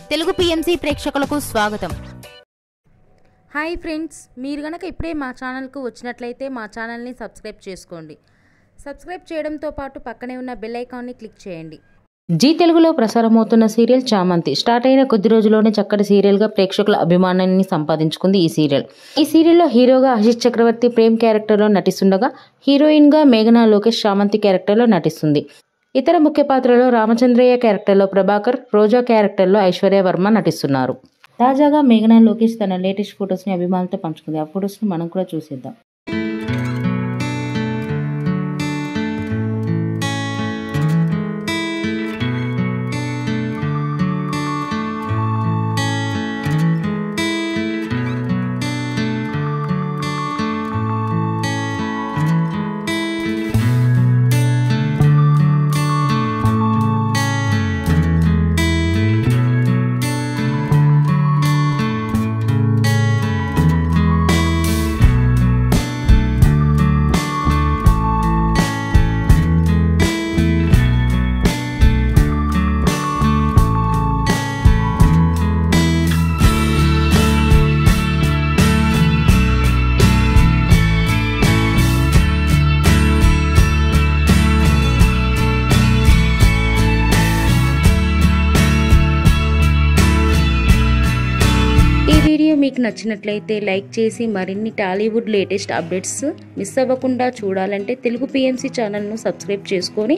Telugu PMC ప్రేక్షకులకు స్వాగతం. Hi friends, మీరు గనక ఇప్పుడే మా ఛానల్కు వచ్చినట్లయితే మా ఛానల్ని సబ్స్క్రైబ్ చేసుకోండి. సబ్స్క్రైబ్ చేయడంతో పాటు పక్కనే ఉన్న బెల్ ఐకాన్ని క్లిక్ చేయండి. జీ తెలుగులో ప్రసారమవుతున్న సీరియల్ చామంతి స్టార్ట్ అయిన కొద్ది రోజుల్లోనే చక్కటి సీరియల్గా ప్రేక్షకుల అభిమానాన్ని సంపాదించుకుంది ఈ సీరియల్. ఈ సీరియల్లో హీరోగా ఆశిష్ చక్రవర్తి ప్రేమ్ క్యారెక్టర్లో నటిస్తుండగా హీరోయిన్గా మేఘనా లోకేష్ చామంతి క్యారెక్టర్లో నటిస్తుంది. ఇతర ముఖ్య పాత్రలో రామచంద్రయ్య క్యారెక్టర్లో ప్రభాకర్, రోజా క్యారెక్టర్లో ఐశ్వర్య వర్మ నటిస్తున్నారు. తాజాగా మేఘనా లోకేష్ తన లేటెస్ట్ ఫొటోస్ని అభిమానులతో పంచుకుంది. ఆ ఫొటోస్ని మనం కూడా చూసేద్దాం. ఈ వీడియో మీకు నచ్చినట్లయితే లైక్ చేసి మరిన్ని టాలీవుడ్ లేటెస్ట్ అప్డేట్స్ మిస్ అవ్వకుండా చూడాలంటే తెలుగు పిఎంసి ఛానల్ను సబ్స్క్రైబ్ చేసుకొని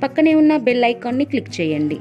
పక్కనే ఉన్న బెల్ ఐకాన్ని క్లిక్ చేయండి.